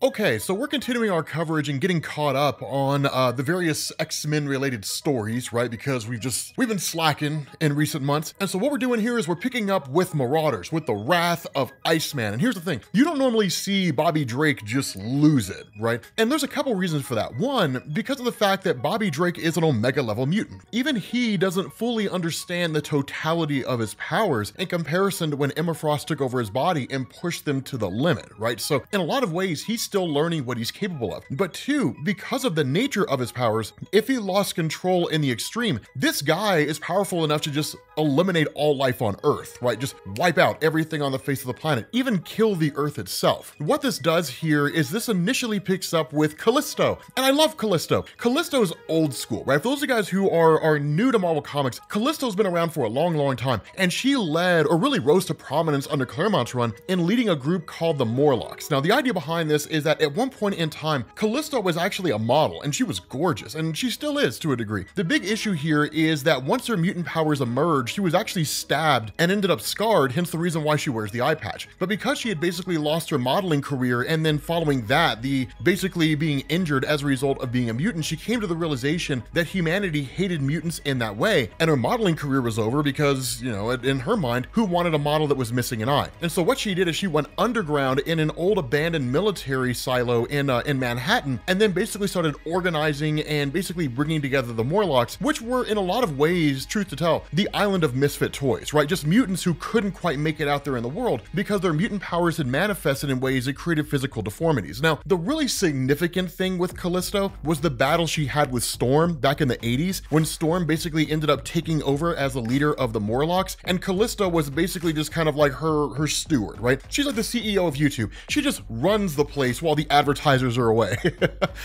Okay, so we're continuing our coverage and getting caught up on the various X-Men related stories, right? Because we've been slacking in recent months. And so what we're doing here is we're picking up with Marauders, with the Wrath of Iceman. And here's the thing, you don't normally see Bobby Drake just lose it, right? And there's a couple reasons for that. One, because of the fact that Bobby Drake is an Omega level mutant. Even he doesn't fully understand the totality of his powers in comparison to when Emma Frost took over his body and pushed them to the limit, right? So in a lot of ways, he's still learning what he's capable of. But two, because of the nature of his powers, if he lost control in the extreme, this guy is powerful enough to just eliminate all life on Earth, right? Just wipe out everything on the face of the planet, even kill the Earth itself. What this does here is this initially picks up with Callisto, and I love Callisto. Callisto is old school, right? For those of you guys who are new to Marvel Comics, Callisto's been around for a long, long time, and she led, or really rose to prominence under Claremont's run in leading a group called the Morlocks. Now, the idea behind this is that at one point in time, Callisto was actually a model, and she was gorgeous, and she still is to a degree. The big issue here is that once her mutant powers emerged, she was actually stabbed and ended up scarred, hence the reason why she wears the eye patch. But because she had basically lost her modeling career, and then following that, the basically being injured as a result of being a mutant, she came to the realization that humanity hated mutants in that way, and her modeling career was over because, you know, in her mind, who wanted a model that was missing an eye? And so what she did is she went underground in an old abandoned military silo in Manhattan, and then basically started organizing and basically bringing together the Morlocks, which were in a lot of ways, truth to tell, the island of misfit toys, right? Just mutants who couldn't quite make it out there in the world because their mutant powers had manifested in ways that created physical deformities. Now, the really significant thing with Callisto was the battle she had with Storm back in the 80s, when Storm basically ended up taking over as the leader of the Morlocks, and Callisto was basically just kind of like her steward, right? She's like the CEO of YouTube. She just runs the place while the advertisers are away.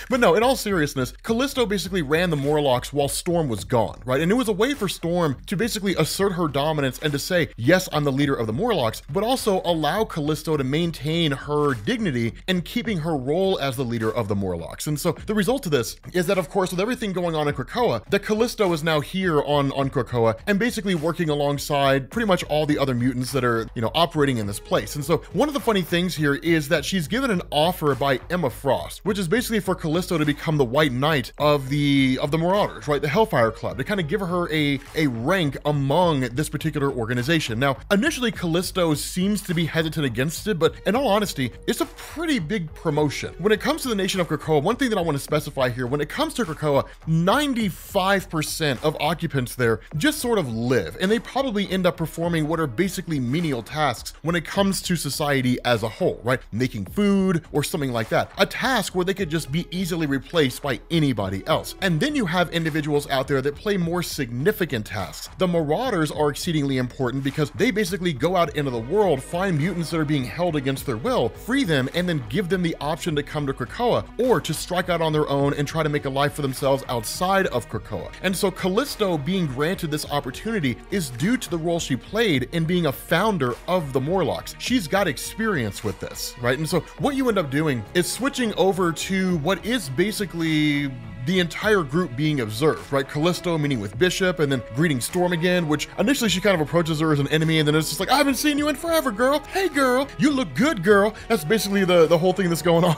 But no, in all seriousness, Callisto basically ran the Morlocks while Storm was gone, right? And it was a way for Storm to basically assert her dominance and to say, yes, I'm the leader of the Morlocks, but also allow Callisto to maintain her dignity and keeping her role as the leader of the Morlocks. And so the result of this is that, of course, with everything going on in Krakoa, that Callisto is now here on Krakoa and basically working alongside pretty much all the other mutants that are, you know, operating in this place. And so one of the funny things here is that she's given an offer by Emma Frost, which is basically for Callisto to become the White Knight of the Marauders, right? The Hellfire Club, to kind of give her a rank among this particular organization. Now, initially Callisto seems to be hesitant against it, but in all honesty, it's a pretty big promotion. When it comes to the nation of Krakoa, one thing that I want to specify here, when it comes to Krakoa, 95% of occupants there just sort of live, and they probably end up performing what are basically menial tasks when it comes to society as a whole, right? Making food or something like that. A task where they could just be easily replaced by anybody else. And then you have individuals out there that play more significant tasks. The Marauders are exceedingly important because they basically go out into the world, find mutants that are being held against their will, free them, and then give them the option to come to Krakoa or to strike out on their own and try to make a life for themselves outside of Krakoa. And so Callisto being granted this opportunity is due to the role she played in being a founder of the Morlocks. She's got experience with this, right? And so what you end up doing is switching over to what is basically the entire group being observed, right? Callisto meeting with Bishop and then greeting Storm again, which initially she kind of approaches her as an enemy, and then it's just like, I haven't seen you in forever, girl. Hey, girl, you look good, girl. That's basically the whole thing that's going on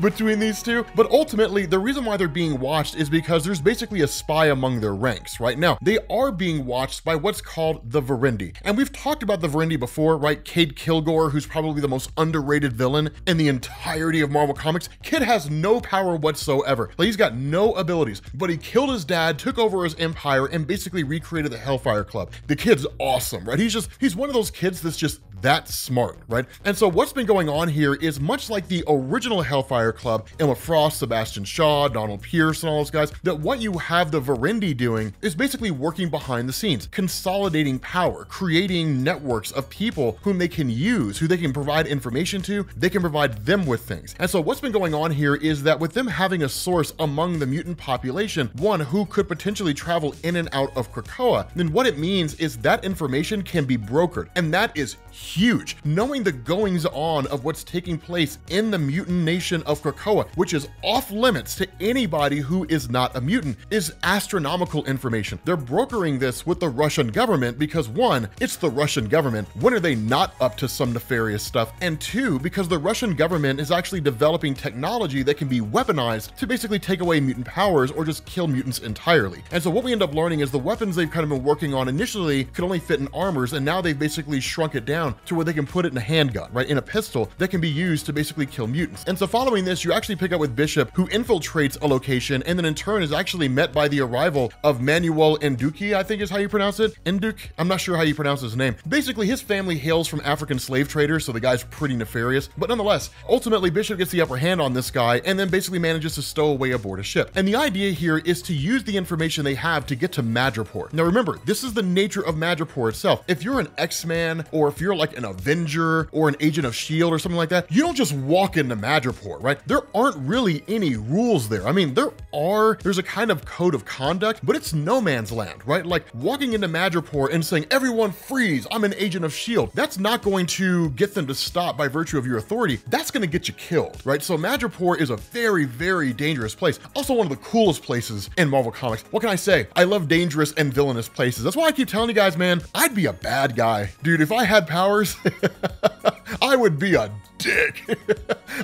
between these two. But ultimately, the reason why they're being watched is because there's basically a spy among their ranks, right? Now, they are being watched by what's called the Verendi. And we've talked about the Verendi before, right? Cade Kilgore, who's probably the most underrated villain in the entirety of Marvel Comics. Kid has no power whatsoever. Like, he's got no abilities, but he killed his dad, took over his empire, and basically recreated the Hellfire Club. The kid's awesome, right? He's one of those kids that's just that smart, right? And so what's been going on here is much like the original Hellfire Club, Emma Frost, Sebastian Shaw, Donald Pierce, and all those guys, that what you have the Verendi doing is basically working behind the scenes, consolidating power, creating networks of people whom they can use, who they can provide information to, they can provide them with things. And so what's been going on here is that with them having a source among the mutant population, one who could potentially travel in and out of Krakoa, then what it means is that information can be brokered, and that is huge. Knowing the goings on of what's taking place in the mutant nation of Krakoa, which is off limits to anybody who is not a mutant, is astronomical information. They're brokering this with the Russian government because one, it's the Russian government. When are they not up to some nefarious stuff? And two, because the Russian government is actually developing technology that can be weaponized to basically take away mutant powers or just kill mutants entirely. And so what we end up learning is the weapons they've kind of been working on initially could only fit in armors, and now they've basically shrunk it down to where they can put it in a handgun, right? In a pistol that can be used to basically kill mutants. And so following this, you actually pick up with Bishop, who infiltrates a location and then in turn is actually met by the arrival of Manuel Nduki, I think is how you pronounce it. Nduk? I'm not sure how you pronounce his name. Basically, his family hails from African slave traders, so the guy's pretty nefarious. But nonetheless, ultimately Bishop gets the upper hand on this guy and then basically manages to stow away aboard a ship. And the idea here is to use the information they have to get to Madripoor. Now remember, this is the nature of Madripoor itself. If you're an X-Man or if you're like an Avenger or an agent of S.H.I.E.L.D. or something like that, you don't just walk into Madripoor, right? There aren't really any rules there. I mean, there's a kind of code of conduct, but it's no man's land, right? Like walking into Madripoor and saying, everyone freeze, I'm an agent of S.H.I.E.L.D. That's not going to get them to stop by virtue of your authority. That's going to get you killed, right? So Madripoor is a very, very dangerous place. Also one of the coolest places in Marvel Comics. What can I say? I love dangerous and villainous places. That's why I keep telling you guys, man, I'd be a bad guy. Dude, if I had powers, I would be a dick.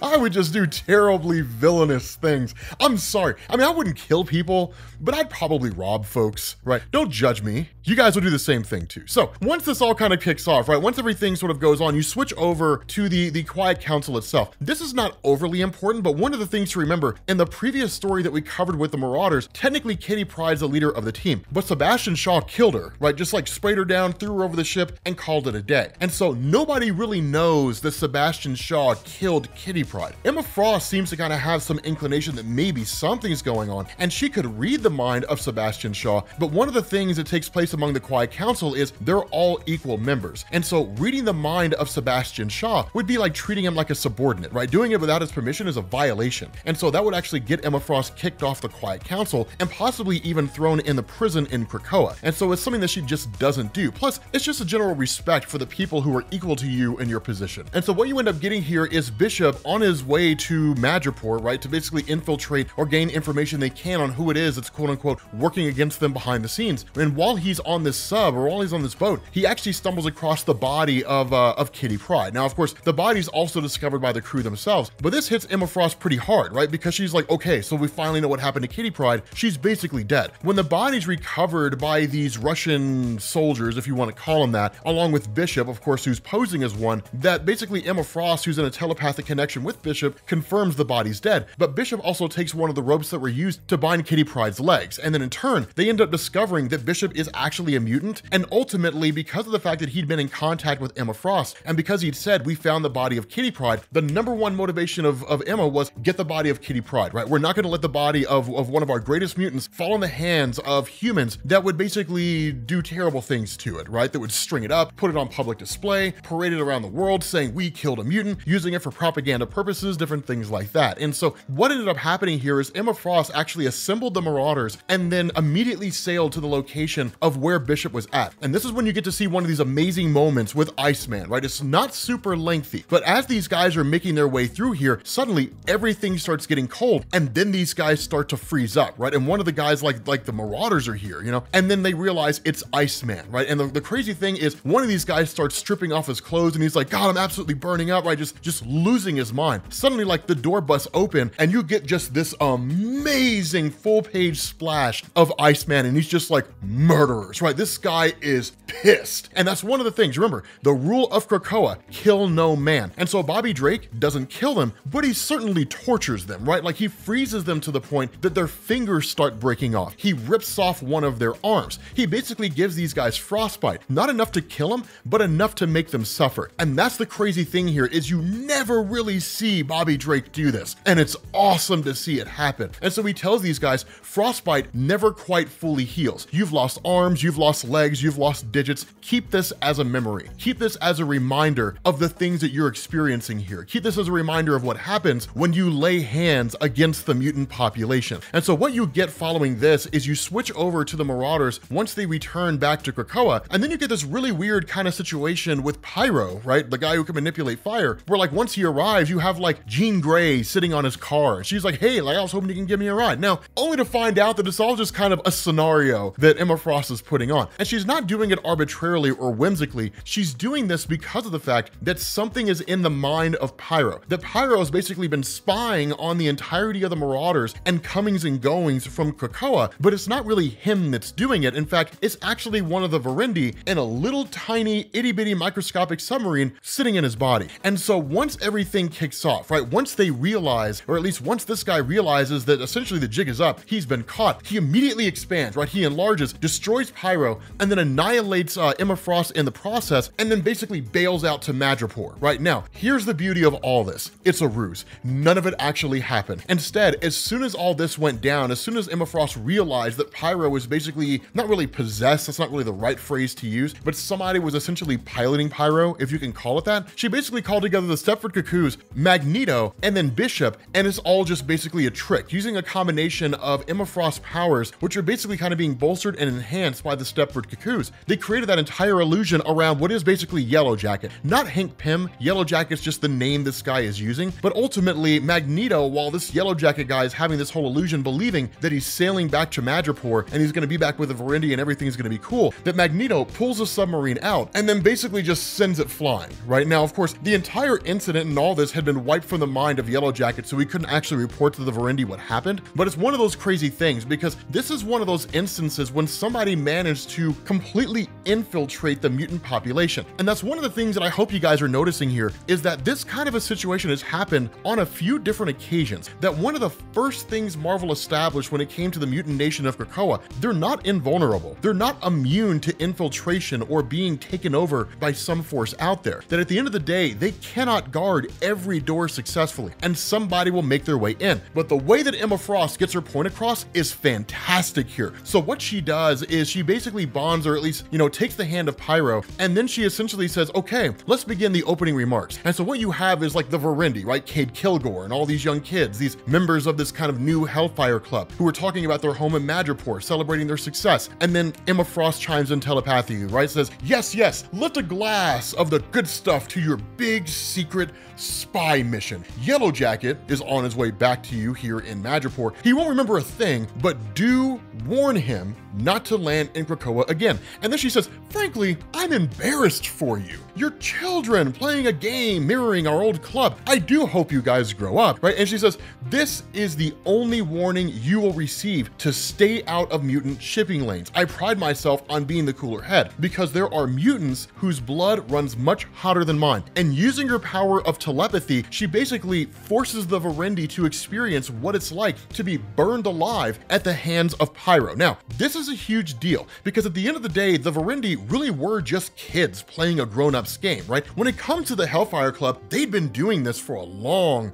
I would just do terribly villainous things. I'm sorry. I mean, I wouldn't kill people, but I'd probably rob folks, right? Don't judge me. You guys would do the same thing too. So once this all kind of kicks off, right? Once everything sort of goes on, you switch over to the Quiet Council itself. This is not overly important, but one of the things to remember in the previous story that we covered with the Marauders, technically Kitty Pryde's the leader of the team, but Sebastian Shaw killed her, right? Just like sprayed her down, threw her over the ship and called it a day. And so nobody really knows that Sebastian Shaw killed Kitty Pryde. Emma Frost seems to kind of have some inclination that maybe something's going on, and she could read the mind of Sebastian Shaw, but one of the things that takes place among the Quiet Council is they're all equal members. And so reading the mind of Sebastian Shaw would be like treating him like a subordinate, right? Doing it without his permission is a violation. And so that would actually get Emma Frost kicked off the Quiet Council and possibly even thrown in the prison in Krakoa. And so it's something that she just doesn't do. Plus, it's just a general respect for the people who are equal to you in your position. And so what you end up getting here is Bishop on his way to Madripoor, right? To basically infiltrate or gain information they can on who it is that's quote unquote working against them behind the scenes. And while he's on this sub or while he's on this boat, he actually stumbles across the body of Kitty Pryde. Now, of course, the body's also discovered by the crew themselves, but this hits Emma Frost pretty hard, right? Because she's like, okay, so we finally know what happened to Kitty Pryde. She's basically dead. When the body's recovered by these Russian soldiers, if you want to call them that, along with Bishop, of course, who's posing as one, that basically Emma Frost, who's in a telepathic connection with Bishop, confirms the body's dead. But Bishop also takes one of the ropes that were used to bind Kitty Pryde's legs. And then in turn, they end up discovering that Bishop is actually a mutant. And ultimately, because of the fact that he'd been in contact with Emma Frost, and because he'd said, we found the body of Kitty Pryde, the number one motivation of Emma was get the body of Kitty Pryde, right? We're not going to let the body of one of our greatest mutants fall in the hands of humans that would basically do terrible things to it, right? That would string it up, put it on public display, parade it around the world saying we killed a mutant, using it for propaganda purposes, different things like that. And so what ended up happening here is Emma Frost actually assembled the Marauders and then immediately sailed to the location of where Bishop was at. And this is when you get to see one of these amazing moments with Iceman, right? It's not super lengthy, but as these guys are making their way through here, suddenly everything starts getting cold and then these guys start to freeze up, right? And one of the guys like the Marauders are here, you know, and then they realize it's Iceman, right? And the crazy thing is one of these guys starts stripping off his clothes and he's like, God, I'm absolutely burning up, right? Just losing his mind. Suddenly, like the door busts open and you get just this amazing full page splash of Iceman and he's just like murderers, right? This guy is pissed. And that's one of the things, remember, the rule of Krakoa, kill no man. And so Bobby Drake doesn't kill them, but he certainly tortures them, right? Like he freezes them to the point that their fingers start breaking off. He rips off one of their arms. He basically gives these guys frostbite, not enough to kill them, but enough to make them suffer. And that's the crazy thing here is you never really see see Bobby Drake do this, and it's awesome to see it happen. And so he tells these guys, frostbite never quite fully heals. You've lost arms, you've lost legs, you've lost digits. Keep this as a memory. Keep this as a reminder of the things that you're experiencing here. Keep this as a reminder of what happens when you lay hands against the mutant population. And so what you get following this is you switch over to the Marauders once they return back to Krakoa, and then you get this really weird kind of situation with Pyro, right? The guy who can manipulate fire, where like once he arrives, you have like Jean Grey sitting on his car. She's like, hey, like I was hoping you can give me a ride. Now, only to find out that it's all just kind of a scenario that Emma Frost is putting on. And she's not doing it arbitrarily or whimsically. She's doing this because of the fact that something is in the mind of Pyro. That Pyro has basically been spying on the entirety of the Marauders and comings and goings from Krakoa, but it's not really him that's doing it. In fact, it's actually one of the Verendi in a little tiny itty bitty microscopic submarine sitting in his body. And so once everything kicks off, right, once they realize, or at least once this guy realizes that essentially the jig is up, he's been caught, he immediately expands, right? He enlarges, destroys Pyro, and then annihilates Emma Frost in the process, and then basically bails out to Madripoor. Right now, here's the beauty of all this. It's a ruse. None of it actually happened. Instead, as soon as all this went down, as soon as Emma Frost realized that Pyro was basically not really possessed, that's not really the right phrase to use, but somebody was essentially piloting Pyro, if you can call it that, she basically called together the Stepford Cuckoos, Magneto, and then Bishop, and it's all just basically a trick, using a combination of Emma Frost's powers, which are basically kind of being bolstered and enhanced by the Stepford Cuckoos. They created that entire illusion around what is basically Yellow Jacket. Not Hank Pym, Yellow Jacket's just the name this guy is using, but ultimately Magneto, while this Yellow Jacket guy is having this whole illusion, believing that he's sailing back to Madripoor and he's going to be back with the Verendi and everything's going to be cool, that Magneto pulls a submarine out and then basically just sends it flying. Right now, of course, the entire incident and all this had been wiped from the mind of Yellow Jacket, so he couldn't actually report to the Verendi what happened. But it's one of those crazy things, because this is one of those instances when somebody managed to completely infiltrate the mutant population. And that's one of the things that I hope you guys are noticing here, is that this kind of a situation has happened on a few different occasions. That one of the first things Marvel established when it came to the mutant nation of Krakoa, they're not invulnerable. They're not immune to infiltration or being taken over by some force out there. That at the end of the day, they cannot guard every door successfully, and somebody will make their way in. But the way that Emma Frost gets her point across is fantastic here. So what she does is she basically bonds, or at least, you know, takes the hand of Pyro, and then she essentially says, okay, let's begin the opening remarks. And so what you have is like the Verendi, right? Cade Kilgore and all these young kids, these members of this kind of new Hellfire club who are talking about their home in Madripoor, celebrating their success. And then Emma Frost chimes in telepathically, right? Says, yes, yes, lift a glass of the good stuff to your big secret spy mission. Yellow Jacket is on his way back to you here in Madripoor. He won't remember a thing, but do warn him not to land in Krakoa again. And then she says, frankly, I'm embarrassed for you. You're children playing a game mirroring our old club. I do hope you guys grow up, right? And she says, this is the only warning you will receive to stay out of mutant shipping lanes. I pride myself on being the cooler head because there are mutants whose blood runs much hotter than mine. And using her power of telepathy, she basically forces the Verendi to experience what it's like to be burned alive at the hands of Pyro. Now, this is a huge deal because at the end of the day, the Verendi really were just kids playing a grown-ups game, right? When it comes to the Hellfire Club, they'd been doing this for a long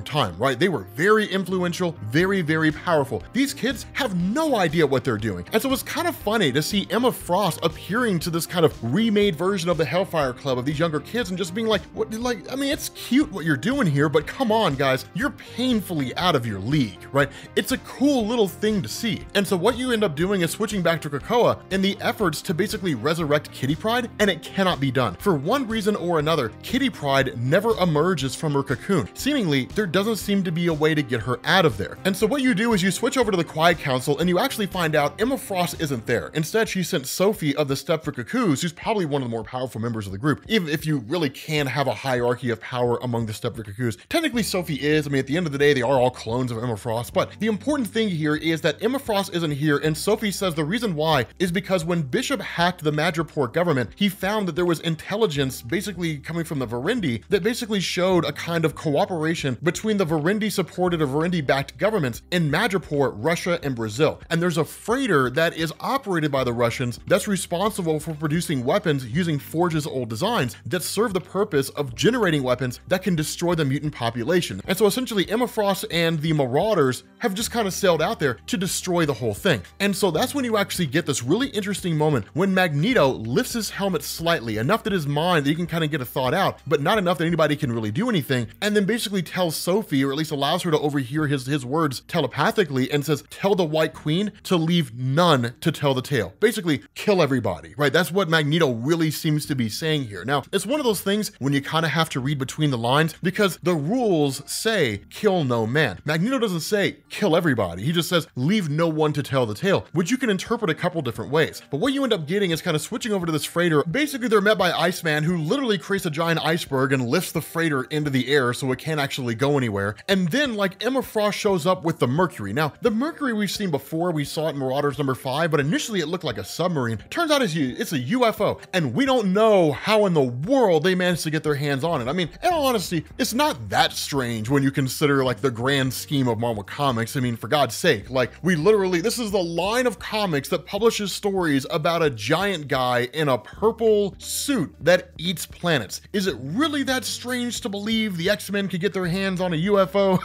time, right? They were very influential, very powerful. These kids have no idea what they're doing. And so it's kind of funny to see Emma Frost appearing to this kind of remade version of the Hellfire Club of these younger kids and just being like, what, like, I mean, it's cute what you're doing here, but come on, guys, you're painfully out of your league, right? It's a cool little thing to see. And so what you end up doing is switching back to Krakoa in the efforts to basically resurrect Kitty Pryde, and it cannot be done. For one reason or another, Kitty Pryde never emerges from her cocoon. Seemingly, there doesn't seem to be a way to get her out of there. And so what you do is you switch over to the Quiet Council and you actually find out Emma Frost isn't there. Instead, she sent Sophie of the Stepford Cuckoos, who's probably one of the more powerful members of the group, even if you really can have a hierarchy of power among the Stepford Cuckoos. Technically, Sophie is. I mean, at the end of the day, they are all clones of Emma Frost, but the important thing here is that Emma Frost isn't here, and Sophie says the reason why is because when Bishop hacked the Madripoor government, he found that there was intelligence basically coming from the Verendi that basically showed a kind of cooperation between the Verendi-supported or Verendi-backed governments in Madripoor, Russia, and Brazil. And there's a freighter that is operated by the Russians that's responsible for producing weapons using Forge's old designs that serve the purpose of generating weapons happens that can destroy the mutant population. And so essentially Emma Frost and the Marauders have just kind of sailed out there to destroy the whole thing. And so that's when you actually get this really interesting moment when Magneto lifts his helmet slightly, enough that his mind that he can kind of get a thought out, but not enough that anybody can really do anything, and then basically tells Sophie, or at least allows her to overhear his words telepathically, and says, tell the White Queen to leave none to tell the tale. Basically, kill everybody, right? That's what Magneto really seems to be saying here. Now, it's one of those things when you kind of have to read between the lines, because the rules say kill no man. Magneto doesn't say kill everybody. He just says leave no one to tell the tale, which you can interpret a couple different ways. But what you end up getting is kind of switching over to this freighter. Basically, they're met by Iceman, who literally creates a giant iceberg and lifts the freighter into the air so it can't actually go anywhere. And then, like, Emma Frost shows up with the Mercury. Now, the Mercury we've seen before, we saw it in Marauders number 5, but initially it looked like a submarine. Turns out it's a UFO, and we don't know how in the world they managed to get their hands on it. I mean, in all honesty, it's not that strange when you consider, like, the grand scheme of Marvel Comics. I mean, for God's sake, like, this is the line of comics that publishes stories about a giant guy in a purple suit that eats planets. Is it really that strange to believe the X-Men could get their hands on a UFO?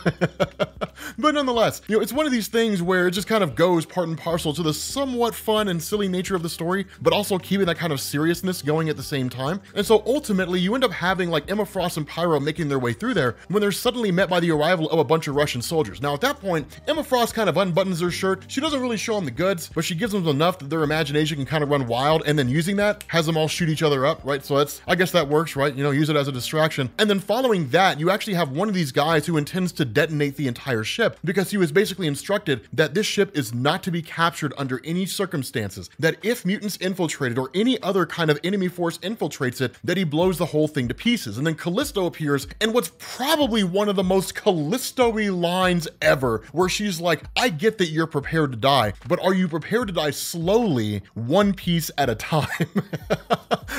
But nonetheless, it's one of these things where it just kind of goes part and parcel to the somewhat fun and silly nature of the story, but also keeping that kind of seriousness going at the same time. And so ultimately, you end up having like Emma Frost and Pyro making their way through there when they're suddenly met by the arrival of a bunch of Russian soldiers. Now, at that point, Emma Frost kind of unbuttons her shirt. She doesn't really show them the goods, but she gives them enough that their imagination can kind of run wild, and then using that, has them all shoot each other up, right? So I guess that works, right? Use it as a distraction. And then following that, you actually have one of these guys who intends to detonate the entire ship, because he was basically instructed that this ship is not to be captured under any circumstances, that if mutants infiltrate it or any other kind of enemy force infiltrates it, that he blows the whole thing to pieces. And then Callisto appears, and what's probably one of the most Callisto-y lines ever, where she's like, I get that you're prepared to die, but are you prepared to die slowly, one piece at a time?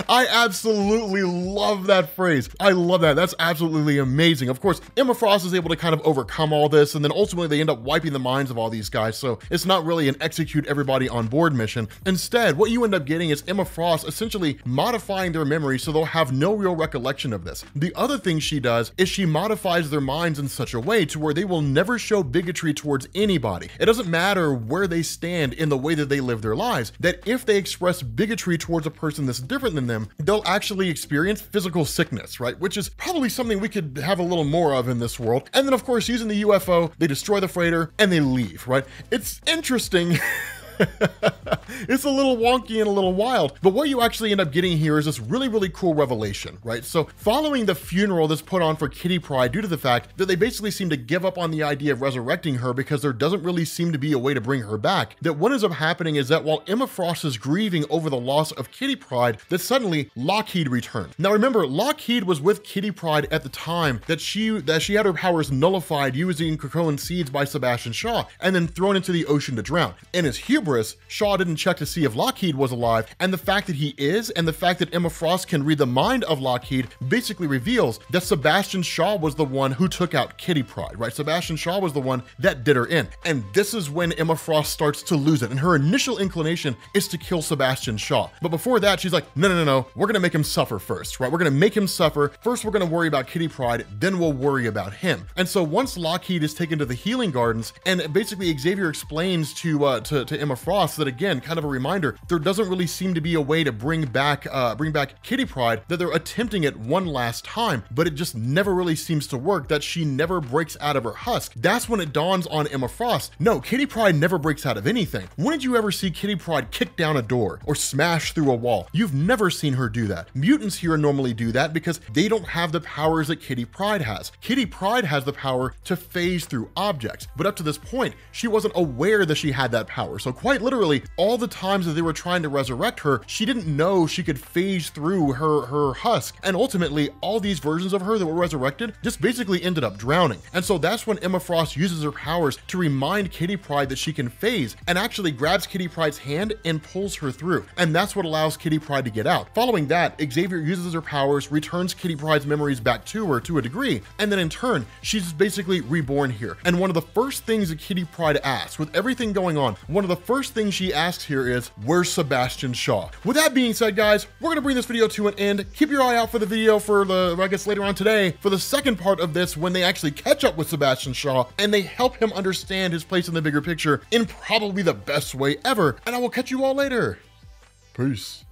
I absolutely love that phrase. I love that. That's absolutely amazing. Of course, Emma Frost is able to kind of overcome all this, and then ultimately they end up wiping the minds of all these guys, so it's not really an execute everybody on board mission. Instead, what you end up getting is Emma Frost essentially modifying their memories so they'll have no real recollection of this. The other thing she does is she modifies their minds in such a way to where they will never show bigotry towards anybody. It doesn't matter where they stand in the way that they live their lives, that if they express bigotry towards a person that's different than them, they'll actually experience physical sickness, right? Which is probably something we could have a little more of in this world. And then of course, using the UFO, they destroy the freighter and they leave, right? It's interesting. It's a little wonky and a little wild, but what you actually end up getting here is this really, really cool revelation, right? So following the funeral that's put on for Kitty Pryde, due to the fact that they basically seem to give up on the idea of resurrecting her because there doesn't really seem to be a way to bring her back, that what ends up happening is that while Emma Frost is grieving over the loss of Kitty Pryde, that suddenly Lockheed returned. Now remember, Lockheed was with Kitty Pryde at the time that she had her powers nullified using Krakoan seeds by Sebastian Shaw and then thrown into the ocean to drown. In his hubris, Shaw didn't check to see if Lockheed was alive, and the fact that he is, and the fact that Emma Frost can read the mind of Lockheed basically reveals that Sebastian Shaw was the one who took out Kitty Pryde, right? Sebastian Shaw was the one that did her in. And this is when Emma Frost starts to lose it, and her initial inclination is to kill Sebastian Shaw. But before that, she's like, no, we're gonna make him suffer first, right? We're gonna make him suffer. First, we're gonna worry about Kitty Pryde, then we'll worry about him. And so once Lockheed is taken to the healing gardens, and basically Xavier explains to Emma Frost that, again, kind of a reminder, there doesn't really seem to be a way to bring back Kitty Pryde, that they're attempting it one last time, but it just never really seems to work, that she never breaks out of her husk. That's when it dawns on Emma Frost, no, Kitty Pryde never breaks out of anything. When did you ever see Kitty Pryde kick down a door or smash through a wall? You've never seen her do that. Mutants here normally do that because they don't have the powers that Kitty Pryde has. Kitty Pryde has the power to phase through objects, but up to this point, she wasn't aware that she had that power. So quite literally, all the times that they were trying to resurrect her, she didn't know she could phase through her husk. And ultimately, all these versions of her that were resurrected just basically ended up drowning. And so that's when Emma Frost uses her powers to remind Kitty Pryde that she can phase, and actually grabs Kitty Pryde's hand and pulls her through. And that's what allows Kitty Pryde to get out. Following that, Xavier uses her powers, returns Kitty Pryde's memories back to her to a degree, and then in turn, she's basically reborn here. And one of the first things that Kitty Pryde asks, with everything going on, one of the first thing she asks here is, where's Sebastian Shaw? With that being said, guys, we're gonna bring this video to an end. Keep your eye out for the video for I guess later on today, for the second part of this, when they actually catch up with Sebastian Shaw and they help him understand his place in the bigger picture in probably the best way ever. And I will catch you all later. Peace.